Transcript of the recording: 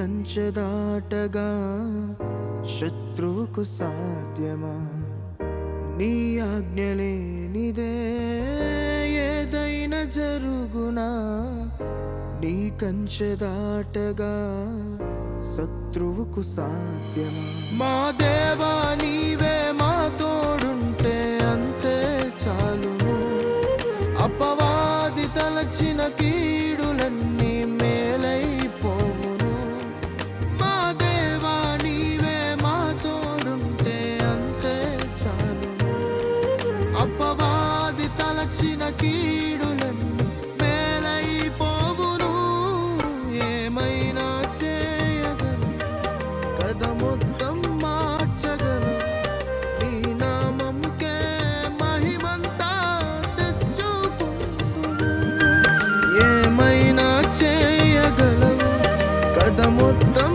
కంచె దాటగా శత్రువుకు సాధ్యమా? నీ ఆజ్ఞ లేనిదే ఏదైనా జరుగునా? నీ కంచె దాటగా శత్రువుకు సాధ్యమా? మా దేవా నీవే మా తోడుంటే అంతే చాలును. అపవాది తలచిన కీడులన్నీ మేలైపోవును. మా దేవా నీవే మా తోడుంటే అంతే చాలును. అపవాది తలచిన కీడులన్నీ మేలైపోవును. ఏమైనా చేయగలవు, కథ మొత్తం మార్చగలవు. నీ నామముకే మహిమంతా తెచ్చుకుందువు. ఏమైనా చేయగలవు, కథ మొత్తం